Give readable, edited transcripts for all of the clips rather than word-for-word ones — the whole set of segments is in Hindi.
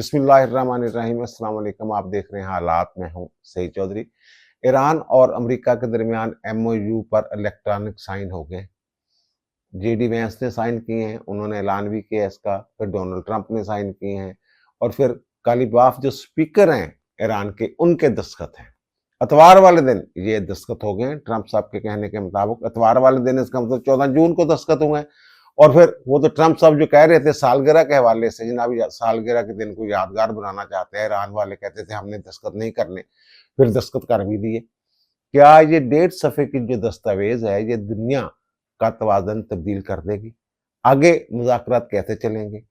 बिस्मिल्लाहिर्रहमानिर्रहीम। अस्सलाम वालेकुम। आप देख रहे हैं हालात। मैं हूं सईद चौधरी। ईरान और अमेरिका के दरमियान एमओयू पर इलेक्ट्रॉनिक साइन हो गए। जेडी वैंस ने साइन किए हैं, उन्होंने ऐलान भी किया इसका। फिर डोनाल्ड ट्रंप ने साइन किए हैं और फिर कालीबाफ जो स्पीकर हैं ईरान के, उनके दस्तखत हैं। इतवार वाले दिन ये दस्तखत हो गए। ट्रंप साहब के कहने के मुताबिक इतवार वाले दिन, इसका मतलब 14 जून को दस्तखत हुए। और फिर वो तो ट्रंप साहब जो कह रहे थे सालगिरह के हवाले से, जनाब सालगिरह के दिन को यादगार बनाना चाहते हैं, ईरान वाले कहते थे हमने दस्तखत नहीं करने, फिर दस्तखत कर भी दिए। क्या ये 1.5 सफ़े की जो दस्तावेज है ये दुनिया का तवाज़न तब्दील कर देगी? आगे मुज़ाकरात कैसे चलेंगे?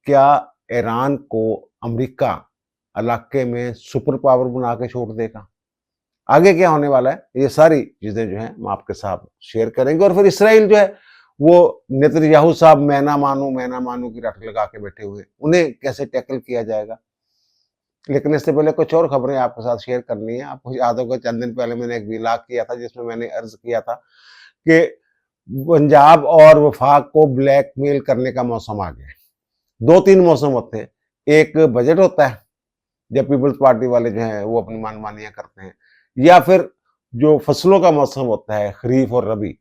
क्या ईरान को अमेरिका इलाके में सुपर पावर बना के छोड़ देगा? आगे क्या होने वाला है, ये सारी चीज़ें जो हैं हम आपके साथ शेयर करेंगे। और फिर इसराइल जो है वो नेतन्याहू साहब मैना मानू की रट लगा के बैठे हुए, उन्हें कैसे टैकल किया जाएगा। लेकिन इससे पहले कुछ और खबरें आपके साथ शेयर करनी है। आपको याद होगा चंद दिन पहले मैंने एक व्लॉग किया था जिसमें मैंने अर्ज किया था कि पंजाब और वफाक को ब्लैकमेल करने का मौसम आ गया। 2-3 मौसम होते हैं। एक बजट होता है जब पीपल्स पार्टी वाले जो हैं वो अपनी मनमानियां करते हैं, या फिर जो फसलों का मौसम होता है खरीफ और रबी,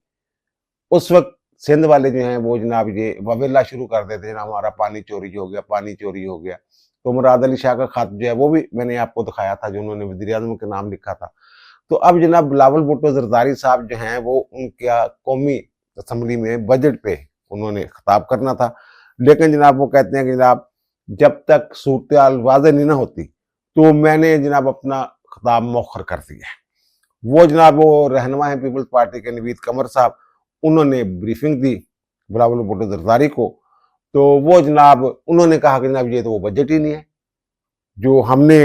उस वक्त सिंध वाले जो हैं वो जनाब ये ववेला शुरू कर देते हैं, हमारा पानी चोरी हो गया, पानी चोरी हो गया। तो मुराद अली शाह का खत जो है वो भी मैंने आपको दिखाया था, जो उन्होंने वज़ीर आज़म के नाम लिखा था। तो अब जनाब बिलावल भुट्टो ज़रदारी साहब जो हैं वो उनका कौमी असम्बली में बजट पे उन्होंने खिताब करना था, लेकिन जनाब वो कहते हैं कि जनाब जब तक सूरत-ए-हाल वाज़ेह नहीं ना होती तो मैंने जनाब अपना खिताब मौखर कर दिया है। वो जनाब वो रहनुमा है पीपल्स पार्टी के नवीद कमर साहब, उन्होंने ब्रीफिंग दी बिलावल भुट्टो ज़रदारी को। तो वो जनाब उन्होंने कहा कि जनाब ये तो वो बजट ही नहीं है जो हमने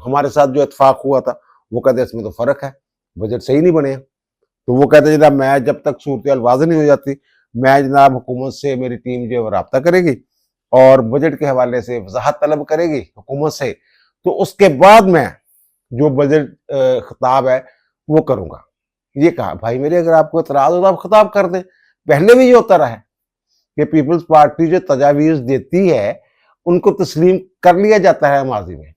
हमारे साथ जो इत्तेफाक हुआ था। वो कहते इसमें तो फ़र्क है, बजट सही नहीं बने। तो वो कहते जनाब मैं जब तक सूरत-ए-हाल वाज़ेह नहीं हो जाती, मैं जनाब हुकूमत से मेरी टीम जो है वो राब्ता करेगी और बजट के हवाले से वज़ाहत तलब करेगी हुकूमत से, तो उसके बाद मैं जो बजट खिताब है वो करूँगा। ये कहा। भाई मेरे, अगर आपको एतराज़ हो तो आप खिताब कर दें। पहले भी ये होता रहा है कि पीपल्स पार्टी जो तजावीज़ देती है उनको तस्लीम कर लिया जाता है माजी में,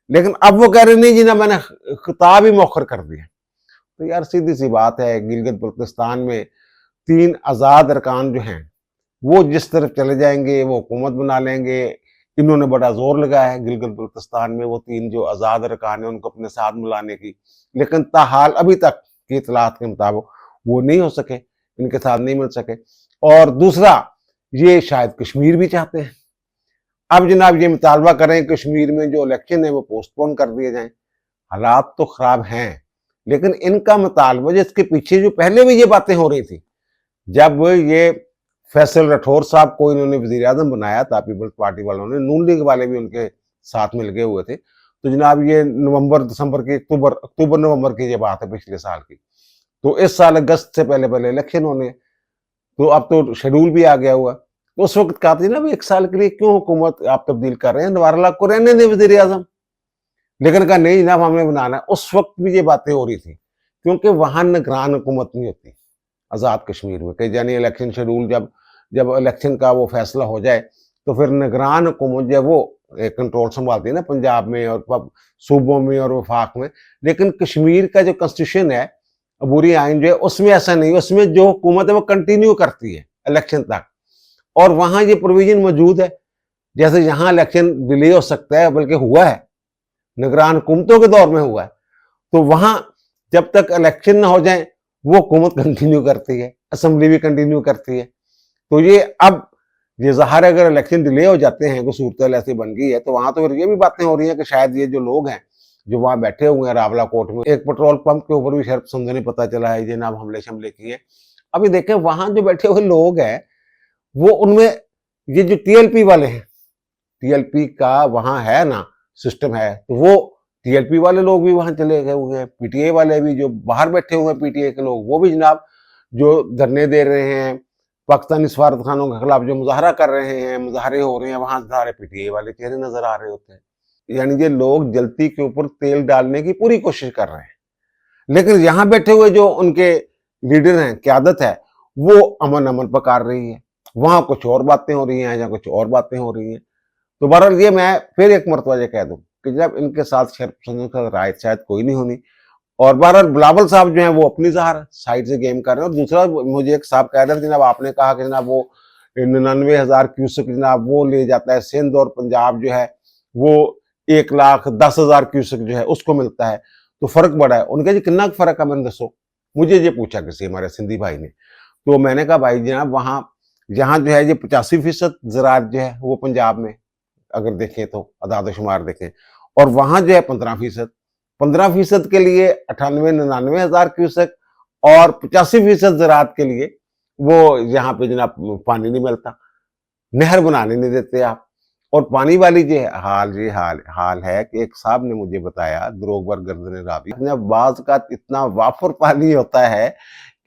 लेकिन अब वो कह रहे नहीं जी ना, मैंने खिताब ही मौखर कर दिया। तो यार सीधी सी बात है, गिलगित बल्तिस्तान में 3 आज़ाद अरकान जो हैं वो जिस तरफ चले जाएंगे वो हुकूमत बना लेंगे। इन्होंने बड़ा जोर लगाया है गिलगित बल्तिस्तान में वो 3 जो आज़ाद अरकान है उनको अपने साथ मिलाने की, लेकिन ताहाल अभी तक की इतलात के मुताबिक वो नहीं हो सके, इनके साथ नहीं मिल सके। और दूसरा, ये शायद कश्मीर भी चाहते हैं। अब जनाब ये मुतालबा करें कश्मीर में जो इलेक्शन है वो पोस्टपोन कर दिए जाएं। हालात तो खराब हैं, लेकिन इनका मुतालबा जिसके पीछे जो पहले भी ये बातें हो रही थी, जब ये फैसल राठौर साहब को इन्होंने वज़ीर आज़म बनाया था पीपल्स पार्टी वालों ने, नून लीग वाले भी उनके साथ मिल गए हुए थे। तो जनाब ये नवंबर दिसंबर की अक्टूबर नवंबर की ये बात है पिछले साल की। तो इस साल अगस्त से पहले पहले इलेक्शन होने, तो अब तो शेड्यूल भी आ गया हुआ। तो उस वक्त कहा था ना, 1 साल के लिए क्यों हुकूमत आप तब्दील कर रहे हैं, नवार लाख को रहने दें वज़ीर आज़म। लेकिन कहा नहीं जनाब हमने बनाना है। उस वक्त भी ये बातें हो रही थी क्योंकि वहां निगरान हुकूमत नहीं होती आज़ाद कश्मीर में, कि यानी इलेक्शन शेड्यूल जब इलेक्शन का वो फैसला हो जाए तो फिर निगरान हुकूमत जो वो कंट्रोल संभालती है ना, पंजाब में और सूबों में और वफाक में। लेकिन कश्मीर का जो कॉन्स्टिट्यूशन है, अबूरी आइन जो है, उसमें ऐसा नहीं। उसमें जो हुकूमत है वो कंटिन्यू करती है इलेक्शन तक, और वहां ये प्रोविजन मौजूद है। जैसे यहाँ इलेक्शन डिले हो सकता है, बल्कि हुआ है, निगरान हुकूमतों के दौर में हुआ है, तो वहां जब तक इलेक्शन ना हो जाए वो हुकूमत कंटिन्यू करती है, असम्बली भी कंटिन्यू करती है। तो ये अब ये ज़ाहिर है अगर इलेक्शन डिले हो जाते हैं, कोई सूरत ऐसी बन गई है, तो वहां तो फिर ये भी बातें हो रही हैं कि शायद ये जो लोग हैं जो वहां बैठे हुए हैं रावला कोट में, एक पेट्रोल पंप के ऊपर भी शर्त समझने पता चला है ये नाम हमले शमले किए। अभी देखें वहां जो बैठे हुए लोग हैं वो, उनमें ये जो टीएलपी वाले हैं, टीएलपी का वहां है ना सिस्टम है, तो वो टीएलपी वाले लोग भी वहां चले गए हुए हैं। पीटीए वाले भी जो बाहर बैठे हुए हैं, पीटीए के लोग, वो भी जनाब जो धरने दे रहे हैं, पाकिस्तानी सफारतखानों के खिलाफ जो मुजाहरा कर रहे हैं, मुजाहरे हो रहे हैं, वहां सारे पीटीए वाले चेहरे नजर आ रहे होते हैं। यानी ये लोग जलती के ऊपर तेल डालने की पूरी कोशिश कर रहे हैं, लेकिन यहाँ बैठे हुए जो उनके लीडर हैं, क्यादत है, वो अमन अमन पकार रही है। वहां कुछ और बातें हो रही हैं, यहाँ कुछ और बातें हो रही हैं। तो बहरहाल ये मैं फिर एक मरतबा ये कह दूं कि जब इनके साथ शेरपसंद का राय शायद कोई नहीं होनी। और बहरहाल बिलावल साहब जो हैं वो अपनी ज़ाहिर साइड से गेम कर रहे हैं। और दूसरा मुझे एक साहब कह रहे थे जनाब, आपने कहा कि जनाब वो 99,000 क्यूसेक जनाब वो ले जाता है सिंध, और पंजाब जो है वो 1,10,000 क्यूसेक जो है उसको मिलता है, तो फर्क बड़ा है। उनका जी कितना फर्क है, मैंने दसो, मुझे ये पूछा किसी हमारे सिंधी भाई ने। तो मैंने कहा भाई जनाब वहाँ जहाँ जो है ये 85% ज़राअत जो है वो पंजाब में अगर देखें तो आदाद-ओ-शुमार देखें, और वहाँ जो है 15%। 15% के लिए 98-99,000 क्यूसेक, और 85% ज़राअत के लिए वो यहाँ पे जनाब पानी नहीं मिलता, नहर बनाने नहीं देते आप। और पानी वाली जो हाल है कि एक साहब ने मुझे बताया, द्रोगबर गर्दन रावी, जब बाज़ का इतना वाफर पानी होता है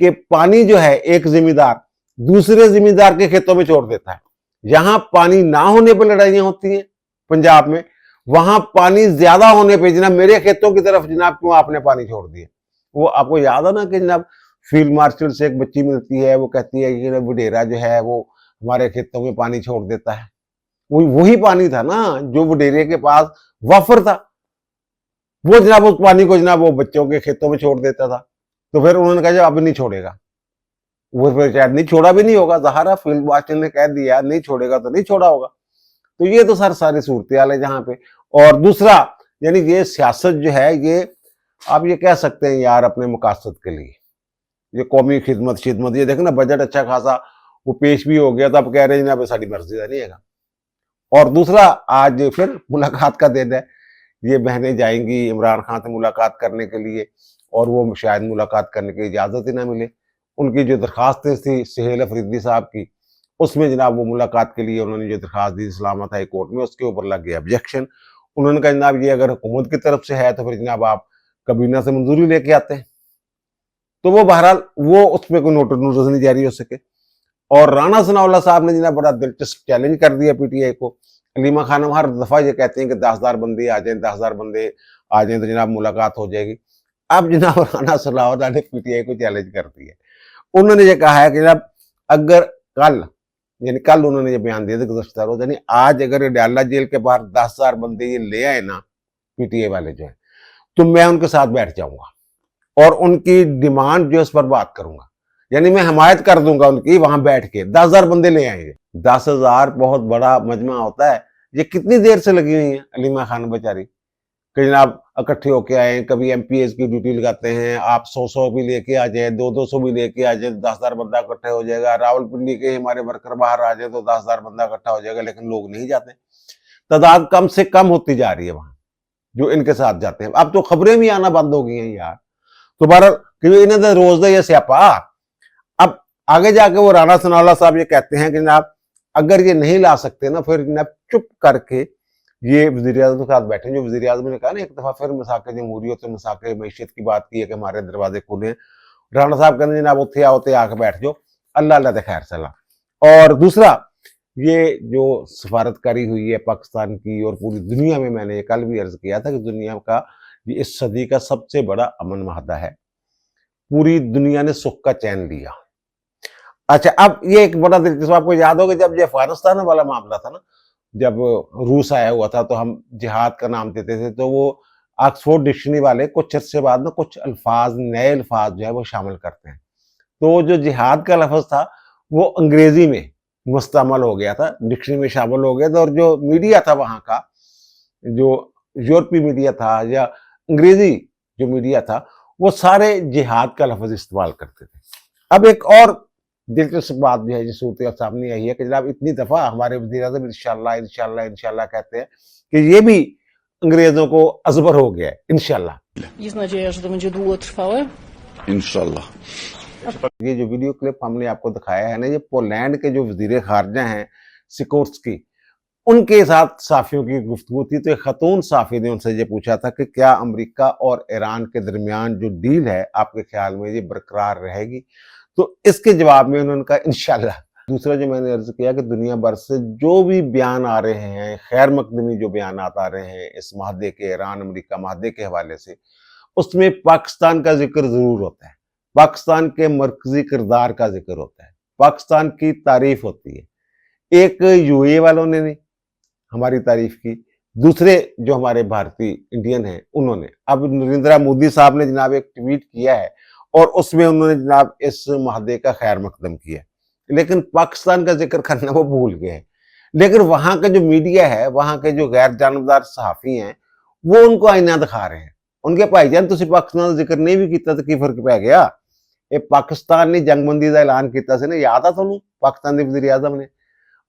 कि पानी जो है एक जिम्मेदार दूसरे जिम्मेदार के खेतों में छोड़ देता है। यहां पानी ना होने पर लड़ाइयां होती हैं पंजाब में, वहां पानी ज्यादा होने पर जनाब मेरे खेतों की तरफ जनाब क्यों आपने पानी छोड़ दिया। वो आपको याद है ना कि जनाब फील्ड मार्शल से एक बच्ची मिलती है, वो कहती है कि वडेरा जो है वो हमारे खेतों में पानी छोड़ देता है। वही पानी था ना जो वडेरे के पास वाफर था, वो जनाब उस पानी को जनाब वो बच्चों के खेतों में छोड़ देता था। तो फिर उन्होंने कहा अब नहीं छोड़ेगा, वो फिर शायद नहीं छोड़ा भी नहीं होगा, ज़ाहिर है फील्ड मार्शल ने कह दिया नहीं छोड़ेगा तो नहीं छोड़ा होगा। तो ये तो सर सारी सूरत हाल है जहाँ पे। और दूसरा यानी ये सियासत जो है ये आप ये कह सकते हैं यार अपने मकासद के लिए, ये कौमी खिदमत शिदमत, ये देखें ना बजट अच्छा खासा वो पेश भी हो गया, तो अब कह रहे हैं जनाब साड़ी मर्जी का नहीं है। और दूसरा आज फिर मुलाकात का दिन है, ये बहनें जाएंगी इमरान खान से मुलाकात करने के लिए, और वो शायद मुलाकात करने की इजाज़त ही ना मिले। उनकी जो दरखास्तें थी सुहेल अफरीदी साहब की, उसमें जनाब वो मुलाकात के लिए उन्होंने जो दरखास्त दी इस्लामाबाद हाई कोर्ट में, उसके ऊपर लग गया ऑब्जेक्शन। उन्होंने कहा जनाब ये अगर हुकूमत की तरफ से है तो फिर जनाब आप कबीना से मंजूरी लेके आते हैं। तो वो बहरहाल वो उसमें कोई नोटिस नहीं जारी हो सके। और राणा सनाउल्लाह साहब ने जनाब बड़ा दिलचस्प चैलेंज कर दिया पीटीआई को। अलीमा खानम हर दफा ये कहते हैं कि 10,000 बंदे आ जाए, 10,000 बंदे आ जाए तो जनाब मुलाकात हो जाएगी। अब जनाब राणा सनाउल्लाह ने पीटीआई को चैलेंज कर दिया। उन्होंने ये कहा है कि जनाब अगर कल यानी कल उन्होंने ये बयान दिया था गुज़श्ता रोज, यानी आज अगर अडयाला जेल के बाहर 10,000 बंदे ये ले आए ना पीटीआई वाले जो है, तो मैं उनके साथ बैठ जाऊंगा और उनकी डिमांड जो है उस पर बात करूंगा, यानी मैं हमायत कर दूंगा उनकी। वहां बैठ के 10,000 बंदे ले आएंगे। 10,000 बहुत बड़ा मजमा होता है। ये कितनी देर से लगी हुई है अलीमा खान बेचारी कि जनाब इकट्ठे होके आए, कभी एमपीएस की ड्यूटी लगाते हैं, आप 100 भी लेके आ जाए, 200 भी लेके आ जाए, 10,000 बंदा इकट्ठा हो जाएगा। रावलपिंडी के हमारे वर्कर बाहर आ जाए तो 10,000 बंदा इकट्ठा हो जाएगा, लेकिन लोग नहीं जाते। तादाद कम से कम होती जा रही है वहां जो इनके साथ जाते हैं। अब तो खबरें भी आना बंद हो गई हैं यार। तो बहरहाल इन्हें तो रोज का ये स्यापा। अब आगे जाके वो राणा सनाउल्लाह साहब ये कहते हैं कि जनाब अगर ये नहीं ला सकते ना, फिर जनाब चुप करके ये वज़ीर-ए-आज़म के साथ बैठे। जो वज़ीर-ए-आज़म ने कहा ना एक दफा फिर मसाके जमहूरियत और मसाके मईशत की बात की है कि हमारे दरवाजे खुले हैं, राणा साहब कहते जनाब उत्थे आओ ते आके बैठ जाओ, अल्लाह अल्लाह ते खैर सलाह। और दूसरा ये जो सफारतकारी हुई है पाकिस्तान की और पूरी दुनिया में, मैंने ये कल भी अर्ज किया था कि दुनिया का ये इस सदी का सबसे बड़ा अमन माहदा है। पूरी दुनिया ने सुख का चैन लिया। अच्छा, अब ये एक बड़ा दिलचस्प, आपको याद होगा जब ये अफगानिस्तान वाला मामला था ना, जब रूस आया हुआ था तो हम जिहाद का नाम देते थे, तो वो ऑक्सफोर्ड डिक्शनरी वाले कुछ अर्से बाद ना कुछ अल्फाज, नए अल्फाज जो है वो शामिल करते हैं। तो जो जिहाद का लफ्ज था वो अंग्रेजी में मुस्तमल हो गया था, डिक्शनरी में शामिल हो गया था। और जो मीडिया था वहाँ का, जो यूरोपीय मीडिया था या अंग्रेजी जो मीडिया था, वो सारे जिहाद का लफ्ज इस्तेमाल करते थे। अब एक और दिलचस्प बात भी है जो सूरत सामने आई है कि जनाब इतनी दफा हमारे वज़ीर-ए-आज़म इंशाल्लाह इंशाल्लाह इंशाल्लाह कहते हैं कि ये भी अंग्रेजों को अजबर हो गया है इंशाल्लाह। Jest nadzieja, że to będzie długotrwałe? इंशाल्लाह। ये जो वीडियो क्लिप हमने आपको दिखाया है ना, ये पोलैंड के जो वज़ीर ख़ारजा हैं सिकोर्स्की, उनके साथ साफियों की गुफ्तगू थी। तो एक खातून साफी ने उनसे ये पूछा था कि क्या अमेरिका और ईरान के दरमियान जो डील है आपके ख्याल में ये बरकरार रहेगी। तो इसके जवाब में उन्होंने कहा इंशाल्लाह। दूसरा जो मैंने अर्ज किया कि दुनिया भर से जो भी बयान आ रहे हैं, खैर मकदमी जो बयान आ रहे हैं इस माहदे के, ईरान अमेरिका माहदे के हवाले से, उसमें पाकिस्तान का जिक्र जरूर होता है, पाकिस्तान के मरकजी किरदार का जिक्र होता है, पाकिस्तान की तारीफ होती है। एक यूए वालों ने नहीं, हमारी तारीफ की, दूसरे जो हमारे भारतीय इंडियन हैं उन्होंने। अब नरेंद्र मोदी साहब ने जनाब एक ट्वीट किया है और उसमें उन्होंने जनाब इस महादे का खैर मकदम किया, लेकिन पाकिस्तान का जिक्र करना वो भूल गए हैं। लेकिन वहां का जो मीडिया है, वहां के जो गैर जानबदार सहाफी हैं, वो उनको आईना दिखा रहे हैं। उनके भाईजान तुसी पाकिस्तान का जिक्र नहीं भी किया तो की फर्क पै गया। ये पाकिस्तान ने जंगबंदी का ऐलान किया ਸੀ ਨਾ, याद आ ਤੁਹਾਨੂੰ पाकिस्तान के वजीर आजम ने,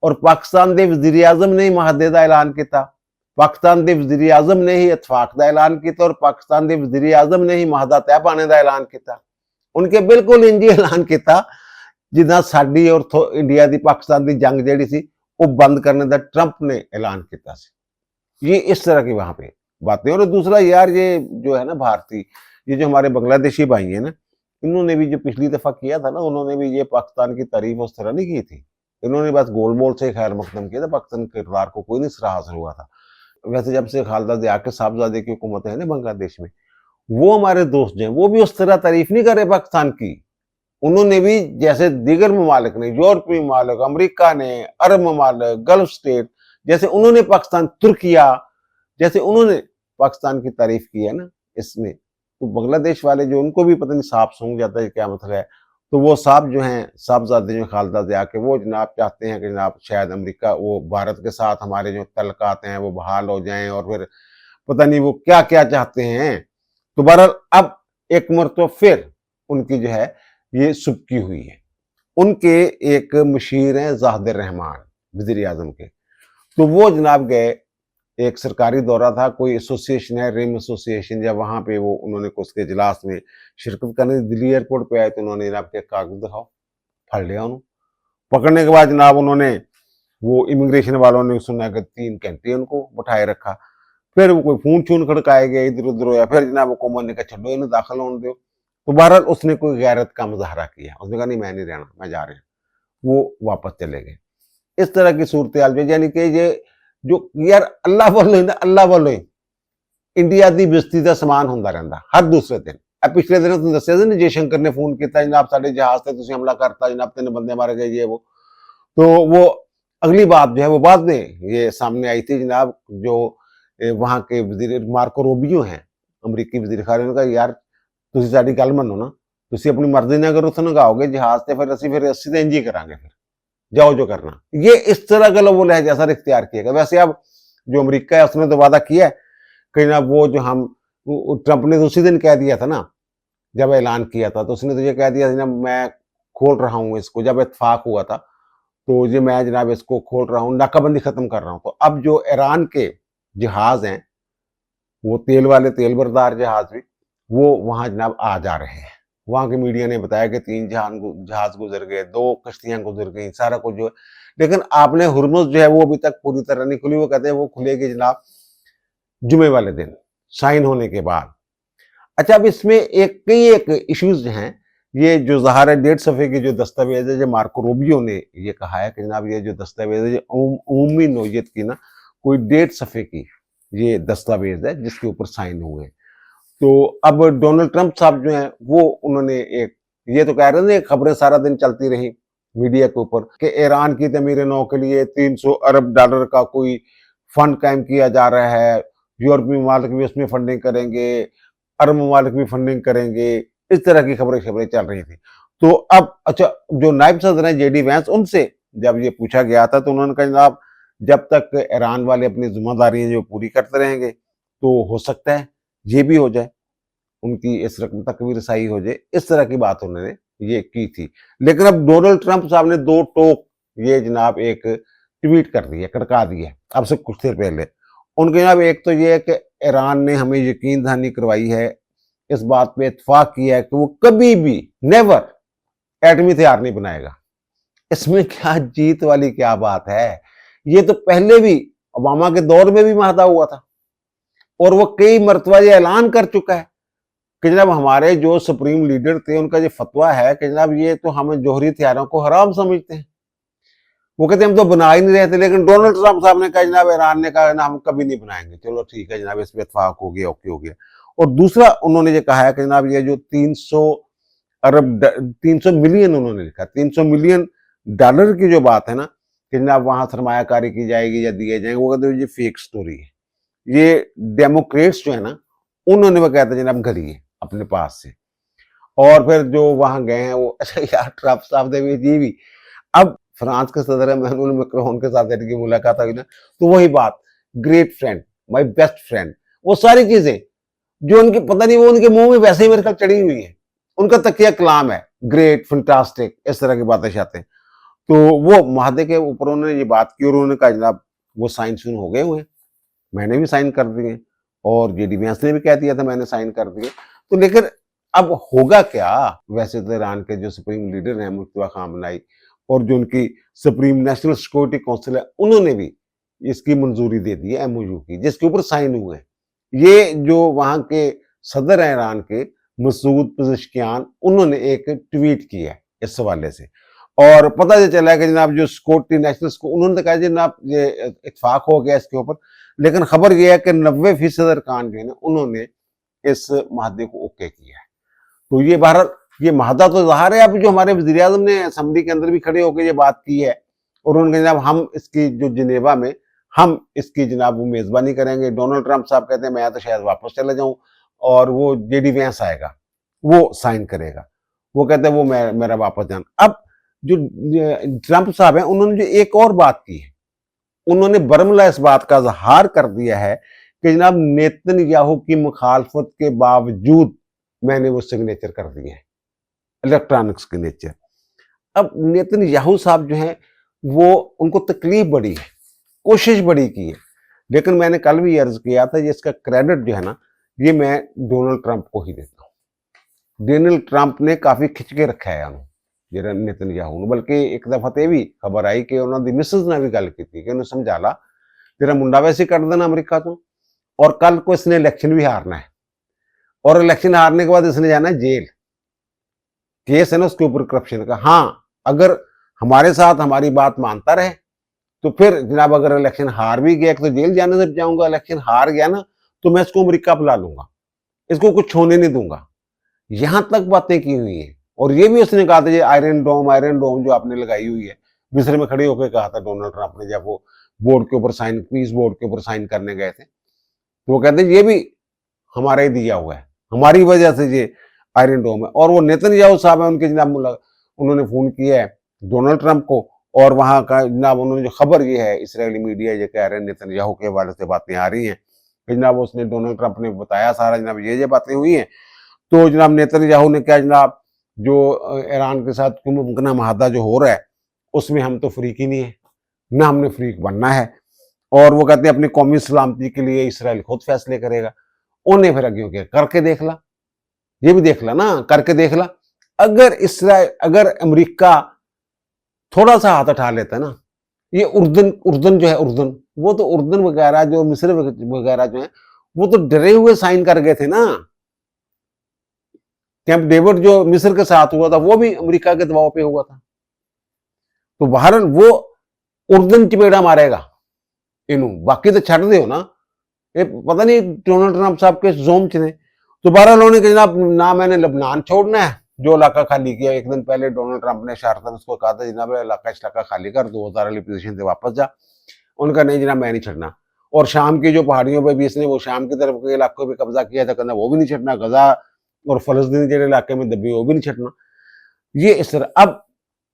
और पाकिस्तान के वजीर आजम ने ही महादे का ऐलान किया। पाकिस्तान के वजीर आजम ने ही इतफाक का ऐलान किया और पाकिस्तान के वजीर आजम ने ही महादा तय पाने का ऐलान किया। उनके बिल्कुल इंज ऐलान किया जिदा साडी और इंडिया की पाकिस्तान की जंग जी सी वो बंद करने का ट्रंप ने ऐलान किया। ये इस तरह की वहां पे बातें। और दूसरा यार, ये जो है ना भारतीय, ये जो हमारे बांग्लादेशी भाई हैं ना, इन्होंने भी जो पिछली दफा किया था ना, उन्होंने भी ये पाकिस्तान की तारीफ उस तरह नहीं की थी। इन्होंने बस गोल मोल से खैर मकदम किया था, पाकिस्तान के किरदार को कोई नहीं सराहा हासिल हुआ था। वैसे जब से खालदा जिया के साहबजादे की हुकूमत है ना बांग्लादेश में, वो हमारे दोस्त जो हैं वो भी उस तरह तारीफ नहीं कर रहे पाकिस्तान की। उन्होंने भी जैसे दीगर ममालिक ने, यूरोपीय ममालिक, अमेरिका ने, अरब ममालिक, गल्फ स्टेट, जैसे उन्होंने पाकिस्तान, तुर्किया, जैसे उन्होंने पाकिस्तान की तारीफ की है ना इसमें, तो बांग्लादेश वाले जो, उनको भी पता नहीं सांप सूंघ जाता है क्या मतलब है। तो वो साहब जो हैं, साहबजादे जो खालदा जिया के, वो जनाब चाहते हैं कि जनाब शायद अमेरिका, वो भारत के साथ हमारे जो तल्लुकात हैं वो बहाल हो जाएं, और फिर पता नहीं वो क्या क्या चाहते हैं। तो बहरहाल अब एक मरतबा फिर उनकी जो है ये सुबकी हुई है। उनके एक मशीर हैं जाहिद रहमान, वजीर आजम के, तो वो जनाब गए, एक सरकारी दौरा था, कोई एसोसिएशन है, रिम एसोसिएशन, या वहां पे वो उन्होंने उसके इजलास में शिरकत करने दिल्ली एयरपोर्ट पे आए, तो उन्होंने जनाब के कागज दिखाओ, फड़ लिया उन्होंने। पकड़ने के बाद जनाब उन्होंने, वो इमिग्रेशन वालों ने सुना कि 3 घंटे उनको बैठाए रखा। फिर वो कोई फोन छून खड़काए गए, इधर उधर होया, फिर जनाब हुकूमत ने कहा छो इन्हें दाखिल होने दो। तो बहरहाल उसने कोई गैरत का मुजाहरा किया, उसने कहा नहीं मैं नहीं रहना, मैं जा रहा हूँ। वो वापस चले गए। इस तरह की सूरत हाल, यानी कि ये जो यार अल्लाह वालों ही ना, अल्लाह वालों ही इंडिया की बेइज्जती का समान होंदा रहंदा हर दूसरे दिन। पिछले दिन तुम दस्या सी ना, जयशंकर ने फोन किया, जनाब साडे जहाज से तुसीं हमला करता, जनाब 3 बंदे मारे गए, ये वो। तो वो अगली बात जो है वो बाद में ये सामने आई थी जनाब, जो वहां के वजीर मार्को रूबियो हैं, अमरीकी वजीर खारजा, ने कहा यार तुसीं साडी गल मन्नो ना, तुसीं अपनी मर्जी नाल अगर उत्थे नगाओगे जहाज ते, फिर असीं ते इंज ही करांगे, फिर जाओ जो करना। ये इस तरह का वो लहजा सर इख्तियार किया गया। वैसे अब जो अमेरिका है उसने तो वादा किया है कि ना, वो जो हम, ट्रंप ने तो उसी दिन कह दिया था ना, जब ऐलान किया था तो उसने तो ये कह दिया था ना, मैं खोल रहा हूँ इसको, जब इत्तेफाक हुआ था तो ये मैं जनाब इसको खोल रहा हूँ, नाकाबंदी खत्म कर रहा हूँ। तो अब जो ईरान के जहाज हैं, वो तेल वाले, तेल बरदार जहाज भी, वो वहां जनाब आ जा रहे हैं। वहां के मीडिया ने बताया कि 3 जहाज गुजर गए, 2 कश्तियां गुजर गई, सारा कुछ जो है। लेकिन आपने हुर्मुज जो है वो अभी तक पूरी तरह नहीं खुली। वो कहते हैं वो खुलेगी जनाब जुमे वाले दिन साइन होने के बाद। अच्छा, अब इसमें एक इश्यूज हैं। ये जो ज़ाहिर है 1.5 सफ़े की जो दस्तावेज है, जो मार्को रूबियो ने ये कहा है कि जनाब ये जो दस्तावेज है, उमूमी नौयत की ना, कोई 1.5 सफ़े की ये दस्तावेज है जिसके ऊपर साइन हुए। तो अब डोनाल्ड ट्रंप साहब जो हैं वो, उन्होंने एक, ये तो कह रहे थे, खबरें सारा दिन चलती रही मीडिया के ऊपर कि ईरान की तमीर नौ के लिए $300 अरब का कोई फंड कायम किया जा रहा है, यूरोपीय ममालिक भी उसमें फंडिंग करेंगे, अरब ममालिक भी फंडिंग करेंगे। इस तरह की खबरें चल रही थी। तो अब अच्छा, जो नायब सदर हैं जेडी वैंस, उनसे जब ये पूछा गया था तो उन्होंने कहा जनाब जब तक ईरान वाले अपनी जिम्मेदारियां जो पूरी करते रहेंगे तो हो सकता है ये भी हो जाए, उनकी इस रकम तक भी रसाई हो जाए। इस तरह की बात उन्होंने ये की थी। लेकिन अब डोनाल्ड ट्रंप साहब ने 2 टोक ये जनाब एक ट्वीट कर दिया, कड़का दिया अब से कुछ देर पहले। उनके जनाब एक तो ये है कि ईरान ने हमें यकीन दहानी करवाई है, इस बात पे इत्तेफाक किया है कि वो कभी भी नेवर एटमी हथियार नहीं बनाएगा। इसमें क्या जीत वाली क्या बात है? ये तो पहले भी ओबामा के दौर में भी माहदा हुआ था और वो कई मरतबा ये ऐलान कर चुका है कि जनाब हमारे जो सुप्रीम लीडर थे उनका जो फतवा है कि जनाब ये तो हम जौहरी हथियारों को हराम समझते हैं। वो कहते हम तो बना ही नहीं रहे थे, लेकिन डोनाल्ड ट्रंप साहब ने कहा जनाब, ईरान ने कहा ना हम कभी नहीं बनाएंगे। चलो ठीक है जनाब, इस पर इत्तेफाक हो गया, ओके हो गया। और दूसरा उन्होंने ये कहा है कि जनाब ये जो 300 मिलियन उन्होंने लिखा, $300 मिलियन की जो बात है ना, कि जनाब वहाँ सरमायाकारी की जाएगी या दिए जाएंगे, वो कहते हैं ये फेक स्टोरी है। ये डेमोक्रेट्स जो है ना, उन्होंने वो कहते हैं जनाब घड़ी है अपने पास से। और फिर जो वहाँ गए हैं वो अच्छा यार ट्रम्प साहब ने भी ये भी अब फ्रांस के सदर एमेनुअल मैक्रोन के साथ इनकी मुलाकात हुई ना, तो वही बात, great friend, my best friend, वो सारी चीजें जो उनके पता नहीं वो उनके मुंह में वैसे ही मेरे ख्याल चढ़ी हुई है। उनका तकिया कलाम है, ग्रेट, फंटास्टिक, इस तरह की बातें चाहते हैं। तो वो महादे के ऊपर उन्होंने ये बात की और उन्होंने कहा जनाब वो साइन सुन हो गए हुए हैं, मैंने भी साइन कर दिए और जेडी वैंस ने भी कह दिया था मैंने साइन कर दिए। तो लेकिन अब होगा क्या? वैसे तो ईरान के जो सुप्रीम लीडर हैं मुस्तफा खामनाई और जो उनकी सुप्रीम नेशनल सिक्योरिटी काउंसिल है, उन्होंने भी इसकी मंजूरी दे दी है एमओयू की, जिसके ऊपर साइन हुए हैं। ये जो वहां के सदर हैं ईरान के, मसूद पज़ेश्कियान, उन्होंने एक ट्वीट किया है इस हवाले से और पता ये चला है कि जनाब जो सिक्योरिटी नेशनल उन्होंने तो कहा जनाब ये इत्फाक हो गया इसके ऊपर, लेकिन खबर यह है कि 90% अरकान जो है ना उन्होंने इस माहदे को ओके किया है। तो ये भारत ये माहदा तो ज़ाहिर है, अब जो हमारे वज़ीर आज़म ने असेंबली के अंदर भी खड़े होकर ये बात की है और उन्होंने जनाब हम इसकी जो जिनेवा में हम इसकी जनाब वो मेज़बानी करेंगे। डोनाल्ड ट्रंप साहब कहते हैं मैं तो शायद वापस चला जाऊं और वो जेडी वैंस आएगा, वो साइन करेगा। वो कहते हैं वो मेरा वापस जाना। अब जो ट्रंप साहब हैं उन्होंने जो एक और बात की है, उन्होंने बरमला इस बात का इजहार कर दिया है कि जनाब नेतन्याहू की मुखालफत के बावजूद मैंने वो सिग्नेचर कर दिए हैं, इलेक्ट्रॉनिक सिग्नेचर। अब नेतन्याहू साहब जो हैं वो उनको तकलीफ बड़ी है, कोशिश बड़ी की है, लेकिन मैंने कल भी अर्ज किया था ये इसका क्रेडिट जो है ना ये मैं डोनाल्ड ट्रंप को ही देता हूँ। डोनाल्ड ट्रंप ने काफी खिंच के रखा है ਜਿਹੜਾ नेतन्याहू ने, बल्कि एक दफा तो भी खबर आई कि उन्होंने मिसेज ने भी गल की थी कि उन्हें समझा ला तेरा मुंडा वैसे कर देना अमेरिका तो, और कल को इसने इलेक्शन भी हारना है और इलेक्शन हारने के बाद इसने जाना है जेल। केस है ना उसके ऊपर करप्शन का। हाँ, अगर हमारे साथ हमारी बात मानता रहे तो फिर जनाब अगर इलेक्शन हार भी गया तो जेल जाने से जाऊंगा, इलेक्शन हार गया ना तो मैं इसको अमेरिका बुला लूंगा, इसको कुछ होने नहीं दूंगा। यहां तक बातें की हुई है और ये भी उसने कहा था ये आयरन डोम जो आपने लगाई हुई है, दूसरे में खड़े होकर कहा था डोनाल्ड ट्रंप ने जब वो बोर्ड के ऊपर साइन, पीस बोर्ड के ऊपर साइन करने गए थे, तो वो कहते हैं ये भी हमारा ही दिया हुआ है, हमारी वजह से ये आयरन डोम है। और वो नेतन्याहू साहब है उनके जनाब उन्होंने फोन किया है डोनाल्ड ट्रंप को और वहां का जनाब उन्होंने जो खबर ये है इसराइली मीडिया ये कह रहे हैं नेतन्याहू के हवाले से बातें आ रही हैं जनाब उसने डोनाल्ड ट्रंप ने बताया सारा जनाब ये बातें हुई हैं। तो जनाब नेतन्याहू ने क्या जनाब जो ईरान के साथ मुमकिन माहदा जो हो रहा है उसमें हम तो फ्रीक ही नहीं है, ना हमने फ्रीक बनना है। और वो कहते हैं अपनी कौमी सलामती के लिए इसराइल खुद फैसले करेगा। उन्हें फिर अगे क्या करके देख ला, ये भी देख ला ना, करके देख ला। अगर इसराइल अगर अमेरिका थोड़ा सा हाथ उठा लेता है ना, ये उर्दन जो है उर्दन, वो तो उर्दन वगैरह जो मिस्र वगैरह जो है वो तो डरे हुए साइन कर गए थे ना। कैंप डेविड जो मिस्र के साथ हुआ था वो भी अमेरिका के दबाव पे हुआ था। तो बहरहाल वो उर्दन चपेड़ा मारेगा इनू, बाकी तो छड़ दो ना, ये पता नहीं डोनाल्ड ट्रंप साहब के जोम च ने। तो बहरहाल उन्होंने जनाब ना मैंने लबनान छोड़ना है जो इलाका खाली किया, एक दिन पहले डोनाल्ड ट्रंप ने शारतन उसको कहा था जनाब इलाका खाली कर, 2000 वाली पोजीशन से वापस जा। उनका नहीं जनाब मैं नहीं छड़ना। और शाम की जो पहाड़ियों पर भी इसने वो शाम की तरफ के इलाकों पर कब्जा किया था, कहना वो भी नहीं छड़ना, गजा और फलस्तीनी जो इलाके में दबे वो भी नहीं छड़ना। ये इस तरह अब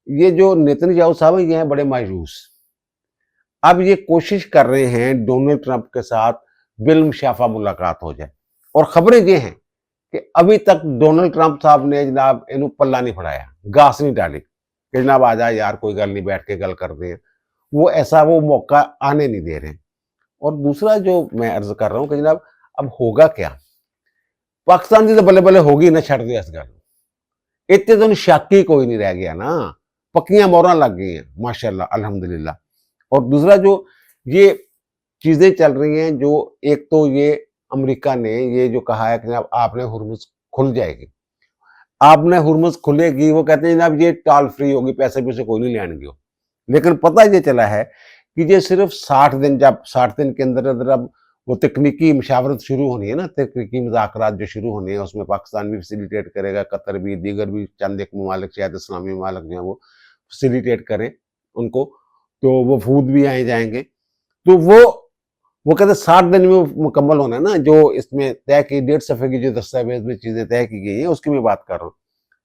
ये जो नेतन्याहू साहब ये हैं बड़े मायूस, अब ये कोशिश कर रहे हैं डोनाल्ड ट्रंप के साथ बिलमशाफा मुलाकात हो जाए। और खबरें ये हैं कि अभी तक डोनाल्ड ट्रंप साहब ने जनाब इन्हों पल्ला नहीं फड़ाया, घास नहीं डाली कि जनाब आ जाए यार कोई गल नहीं, बैठ के गल कर दें, वो ऐसा वो मौका आने नहीं दे रहे। और दूसरा जो मैं अर्ज कर रहा हूं कि जनाब अब होगा क्या, पाकिस्तान की तो बल्ले बल्ले होगी ना, छड़ दिया इस गल, इतने तो शक ही कोई नहीं रह गया ना, पक्कियां मोहरां लग गई हैं माशाल्लाह अल्हम्दुलिल्लाह। और दूसरा जो ये चीजें चल रही हैं, जो एक तो ये अमेरिका ने ये जो कहा है कि जनाब आपने हुर्मुज खुल जाएगी, आपने हुर्मुज खुलेगी, वो कहते हैं जनाब ये टॉल फ्री होगी, पैसे पैसे कोई नहीं लेंगे। लेकिन पता ये चला है कि ये सिर्फ 60 दिन, जब 60 दिन के अंदर अंदर अब वो तकनीकी मशावरत शुरू होनी है ना, तकनीकी मुज़ाकरात जो शुरू होने हैं उसमें पाकिस्तान भी फैसिलिटेट करेगा, कतर भी, दीगर भी चंद एक ममालिक शायद इस्लामी ममालिक जो हैं वो फैसिलिटेट करें उनको। तो वो फूद भी आए जाएंगे। तो वो कहते 60 दिन में मुकम्मल होना है ना, जो इसमें तय की 1.5 सफ़े की जो दस्तावेज में चीज़ें तय की गई हैं उसकी मैं बात कर रहा हूँ।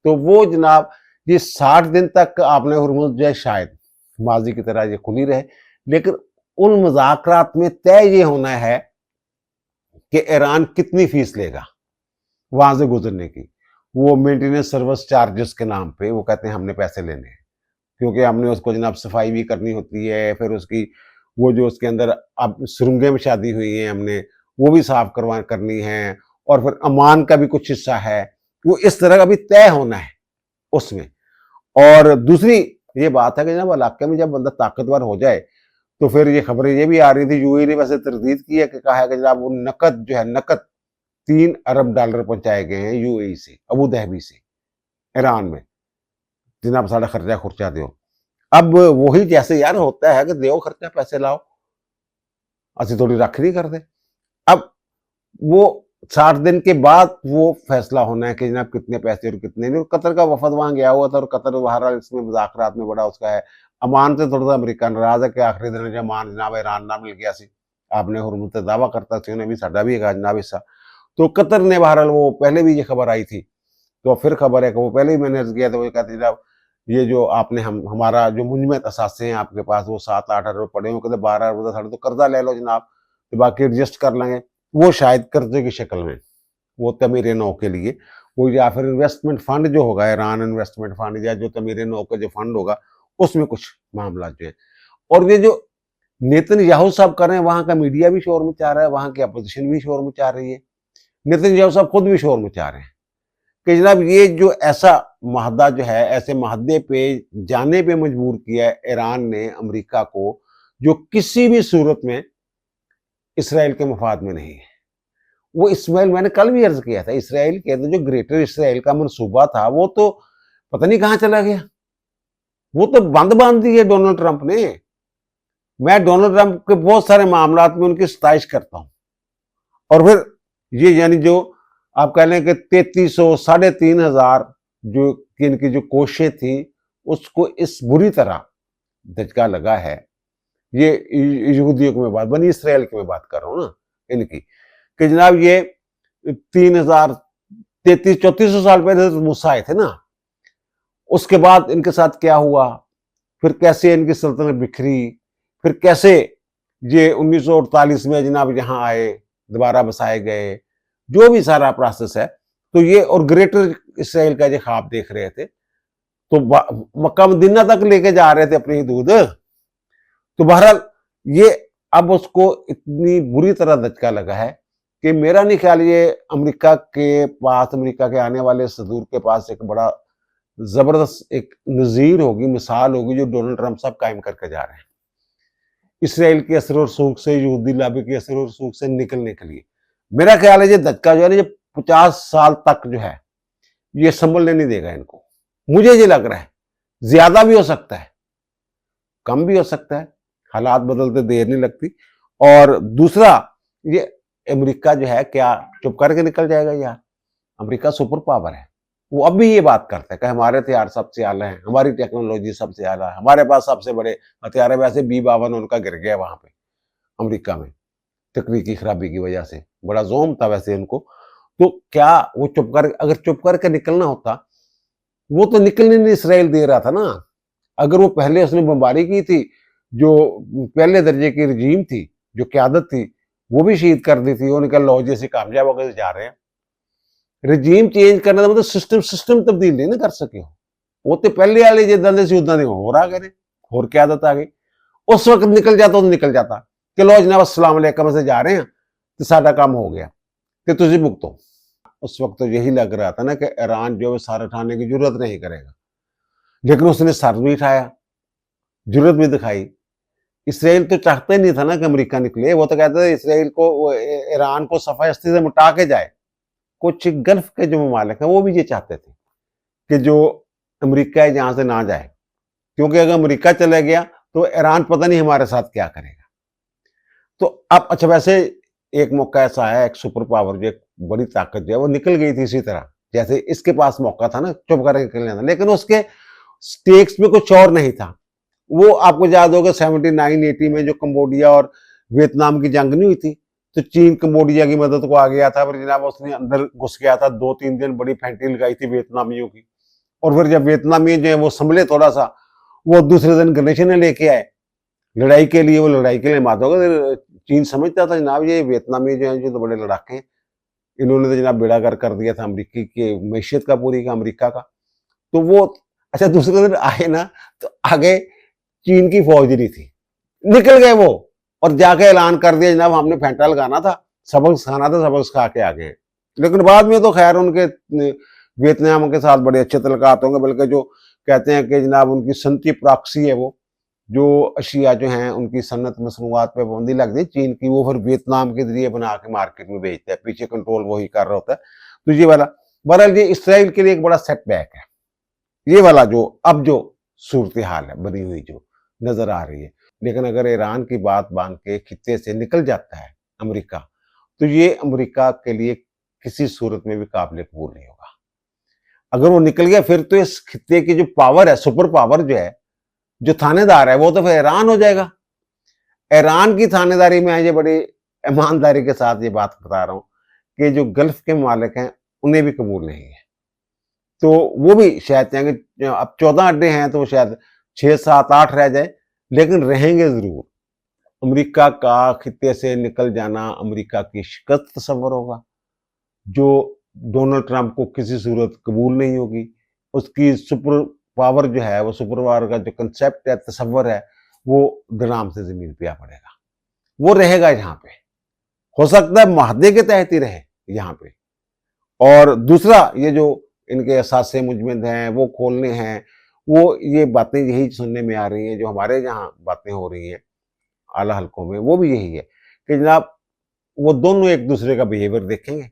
तो वो जनाब ये 60 दिन तक आपने हुर्मुज़ जो है शायद माजी की तरह ये खुली रहे, लेकिन उन मुज़ाकरात में तय ये होना है कि ईरान कितनी फीस लेगा वहां से गुजरने की। वो मेंटेनेंस सर्विस चार्जेस के नाम पे वो कहते हैं हमने पैसे लेने हैं, क्योंकि हमने उसको जनाब सफाई भी करनी होती है, फिर उसकी वो जो उसके अंदर अब सुरंगें में शादी हुई हैं हमने वो भी साफ करनी है, और फिर अमान का भी कुछ हिस्सा है, वो इस तरह का भी तय होना है उसमें। और दूसरी ये बात है कि जनाब इलाके में जब बंदा ताकतवर हो जाए तो फिर ये खबरें ये भी आ रही थी, यूएई ने वैसे तरदीद की है कि कहा है कि जनाब वो नकद जो है नकद $3 अरब पहुंचाए गए हैं यूएई से, अबू धाबी से ईरान में, जनाब सारा खर्चा खुर्चा दो। अब वही जैसे यार होता है कि दो खर्चा पैसे लाओ, असि थोड़ी राखी नहीं करते। अब वो 60 दिन के बाद वो फैसला होना है कि जनाब कितने पैसे और कितने नहीं। और कतर का वफद वहां गया हुआ था, और कतर बहरहाल इसमें मुज़ाकरात में बड़ा उसका है। अमान से थोड़ा सा अमरीका नाराज है कि आखिरी दिन जो अमान जनाब ईरान ना मिल गया सी, आपने हुर्मुज़ ते दावा करता सी उन्हें भी साडा भी है जनाब हिस्सा। तो कतर ने बहरहाल वो पहले भी ये खबर आई थी, तो फिर खबर है कि वो पहले ही मैंने अर्ज किया था, वो कहते जनाब ये जो आपने हमारा जो मुंजमद असासे हैं आपके पास वो 7-8 अरब पड़े हुए, कहते 12 अरब साढ़े तो कर्जा ले लो जनाब, तो बाकी एडजस्ट कर लेंगे। वो शायद कर्जे की शक्ल में वो तमीर नौ के लिए वो, या फिर इन्वेस्टमेंट फंड जो होगा ईरान इन्वेस्टमेंट फंड, या जो तमीर नौ का जो फंड होगा उसमें कुछ मामला जो है। और ये जो नेतन्याहू साहब कर रहे हैं, वहां का मीडिया भी शोर मचा रहा है, वहां की अपोजिशन भी शोर मचा रही है, नेतन्याहू साहब खुद भी शोर मचा रहे हैं कि जनाब ये जो ऐसा महदा जो है, ऐसे महदे पे जाने पे मजबूर किया है ईरान ने अमेरिका को, जो किसी भी सूरत में इसराइल के मफाद में नहीं है। वो इसराइल, मैंने कल भी अर्ज किया था, इसराइल के तो जो ग्रेटर इसराइल का मनसूबा था वो तो पता नहीं कहां चला गया, वो तो बंद बांध दी है डोनाल्ड ट्रंप ने। मैं डोनाल्ड ट्रंप के बहुत सारे मामला में उनकी सताइश करता हूं, और फिर ये यानी जो आप कह लें कि 3300 3,500 जो इनकी जो कोशिशें थी उसको इस बुरी तरह धचका लगा है। ये यहूदियों की मैं बात, बनी इसराइल की मैं बात कर रहा हूं ना इनकी, कि जनाब ये 3000 3400 साल पहले तो मूसा आए थे ना, उसके बाद इनके साथ क्या हुआ, फिर कैसे इनकी सल्तनत बिखरी, फिर कैसे ये 1948 में जनाब यहाँ आए, दोबारा बसाए गए, जो भी सारा प्रोसेस है। तो ये और ग्रेटर इसराइल का जो ख्वाब देख रहे थे, तो मक्का मदीना तक लेके जा रहे थे अपनी हदूद। तो बहरहाल ये अब उसको इतनी बुरी तरह धचका लगा है कि मेरा नहीं ख्याल ये अमेरिका के पास, अमेरिका के आने वाले सदूर के पास एक बड़ा जबरदस्त एक नजीर होगी, मिसाल होगी जो डोनाल्ड ट्रंप साहब कायम करके जा रहे हैं इसराइल के असर और सूख से, यहूदी लाबी के असर और सूख से निकलने के लिए। मेरा ख्याल है ये धचका जो है ना, ये 50 साल तक जो है ये संभलने नहीं देगा इनको, मुझे ये लग रहा है। ज्यादा भी हो सकता है, कम भी हो सकता है, हालात बदलते देर नहीं लगती। और दूसरा ये अमेरिका जो है क्या चुप करके निकल जाएगा यार? अमेरिका सुपर पावर है, वो अब भी ये बात करता है कि हमारे हथियार सबसे आला हैं, हमारी टेक्नोलॉजी सबसे आला है, हमारे पास सबसे बड़े हथियार है। वैसे B-52 उनका गिर गया वहां पे अमेरिका में तकनीकी खराबी की वजह से, बड़ा जोम था वैसे उनको। तो क्या वो चुप कर, अगर चुप करके निकलना होता, वो तो निकलने नहीं इसराइल दे रहा था ना। अगर वो पहले उसने बमबारी की थी, जो पहले दर्जे की रजीम थी, जो क्यादत थी, वो भी शहीद कर दी थी, वो निकल लो जैसे कामयाब होकर जा रहे हैं। रजीम चेंज करने का मतलब सिस्टम तब्दील नहीं ना कर सके हो, वो तो पहले वाले जिदा से उदा नहीं हो रहा करे, और क्यादत आ गई। उस वक्त निकल जाता तो निकल जाता कि लो जनाब अस्सलाम वालेकुम से जा रहे हैं तो सारा काम हो गया, कि तुझे भुगतो। उस वक्त तो यही लग रहा था ना कि ईरान जो है सर उठाने की जरूरत नहीं करेगा, लेकिन उसने सर भी उठाया, जरूरत भी दिखाई। इसराइल तो चाहता ही नहीं था ना कि अमेरिका निकले, वो तो कहता था इसराइल को, ईरान को सफाई से मिटा के जाए। कुछ गल्फ के जो ममालिक हैं वो भी ये चाहते थे कि जो अमेरिका है जहां से ना जाए, क्योंकि अगर अमेरिका चला गया तो ईरान पता नहीं हमारे साथ क्या करेगा। तो अब अच्छा, वैसे एक मौका ऐसा है, एक सुपर पावर जो एक बड़ी ताकत जो है वो निकल गई थी इसी तरह, जैसे इसके पास मौका था ना चुप करके निकलने था, लेकिन उसके स्टेक्स में कुछ और नहीं था। वो आपको याद होगा 79-80 में जो कंबोडिया और वियतनाम की जंग नहीं हुई थी, तो चीन कंबोडिया की मदद को आ गया था, पर जनाब उसने अंदर घुस गया था, 2-3 दिन बड़ी फेंटी लगाई थी वियतनामियों की। और फिर जब वियतनामी जो है वो संभले थोड़ा सा, वो दूसरे दिन गणेशन लेके आए लड़ाई के लिए, वो लड़ाई के लिए मात होगा। चीन समझता था जनाब ये वियतनामी जो है जो तो बड़े लड़ाके हैं, इन्होंने तो जनाब बेड़ा कर कर दिया था अमरीकी की मैशियत का, पूरी का अमरीका का। तो वो अच्छा दूसरे दिन आए ना, तो आगे चीन की फौज नहीं थी, निकल गए वो और जाके ऐलान कर दिया जनाब हमने फेंटा लगाना था, सबक सिखाना था, सबक सिखा के आ गए। लेकिन बाद में तो खैर उनके वियतनाम के साथ बड़े अच्छे तल्लुकात होंगे, बल्कि जो कहते हैं कि जनाब उनकी सनती प्रॉक्सी है, वो जो अशिया जो हैं उनकी सन्नत मसनूआत पे पाबंदी लग गई चीन की, वो फिर वियतनाम के जरिए बना के मार्केट में बेचता है, पीछे कंट्रोल वही कर रहा होता है। तो ये वाला बहरहाल ये इसराइल के लिए एक बड़ा सेटबैक है, ये वाला जो अब जो सूरत हाल है बनी हुई जो नजर आ रही है। लेकिन अगर ईरान की बात बांध के खित्ते से निकल जाता है अमेरिका, तो ये अमेरिका के लिए किसी सूरत में भी काबिल कबूल नहीं होगा। अगर वो निकल गया फिर तो इस खित्ते की जो पावर है, सुपर पावर जो है, जो थानेदार है, वो तो फिर ईरान हो जाएगा। ईरान की थानेदारी में ये बड़ी ईमानदारी के साथ ये बात बता रहा हूं कि जो गल्फ के मालिक हैं उन्हें भी कबूल नहीं है, तो वो भी शायद चाहेंगे, अब 14 अड्डे हैं तो शायद 6-7-8 रह जाए, लेकिन रहेंगे जरूर। अमेरिका का खित्ते से निकल जाना अमेरिका की शिकस्त तस्वर होगा, जो डोनाल्ड ट्रंप को किसी सूरत कबूल नहीं होगी। उसकी सुपर पावर जो है, वो सुपर पावर का जो कंसेप्ट है, तस्वर है, वो धड़ाम से जमीन पे आ पड़ेगा। वो रहेगा यहाँ पे, हो सकता है माहदे के तहत ही रहे यहाँ पे। और दूसरा ये जो इनके असासे मुजमिन हैं वो खोलने हैं, वो ये बातें यही सुनने में आ रही हैं, जो हमारे यहाँ बातें हो रही हैं आला हलकों में, वो भी यही है कि जनाब वो दोनों एक दूसरे का बिहेवियर देखेंगे।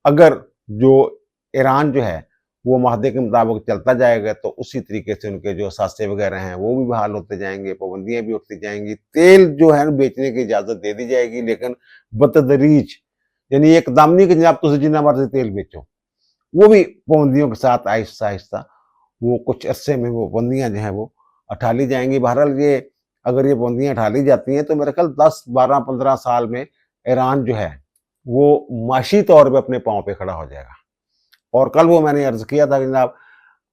अगर जो ईरान जो है वो माहदे के मुताबिक चलता जाएगा, तो उसी तरीके से उनके जो असासे वगैरह हैं वो भी बहाल होते जाएंगे, पाबंदियां भी उठती जाएंगी, तेल जो है बेचने की इजाजत दे दी जाएगी, लेकिन बतदरीज, यानी एकदम नहीं कि जनाब तुम जितना मर्जी तेल बेचो, वो भी पाबंदियों के साथ आहिस्ता आहिस्ता वो कुछ अरसे में वो पाबंदियां जो है वो हटा ली जाएंगी। बहरहाल ये अगर ये पाबंदियां हटा ली जाती हैं तो मेरे ख्याल 10-12-15 साल में ईरान जो है वो माशी तौर पे अपने पाँव पे खड़ा हो जाएगा। और कल वो मैंने अर्ज किया था कि जनाब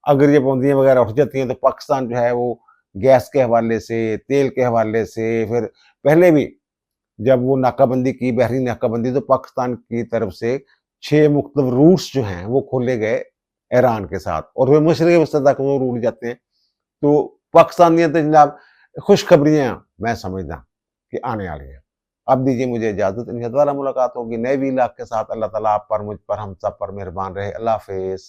अगर ये पाबंदियां वगैरह उठ जाती हैं तो पाकिस्तान जो है वो गैस के हवाले से, तेल के हवाले से, फिर पहले भी जब वो नाकाबंदी की, बहरीन नाकाबंदी, तो पाकिस्तान की तरफ से 6 मुख्तलिफ रूट्स जो हैं वो खोले गए ईरान के साथ, और वे मशरक़ वसत तक वो रूट जाते हैं। तो पाकिस्तानियत तो जनाब खुशखबरियां मैं समझदा कि आने वाली हैं। अब दीजिए मुझे इजाज़त, इंशाअल्लाह दोबारा मुलाकात होगी नए व्लॉग के साथ। अल्लाह ताला आप पर, मुझ पर, हम सब पर मेहरबान रहे। अल्लाह हाफ़िज़।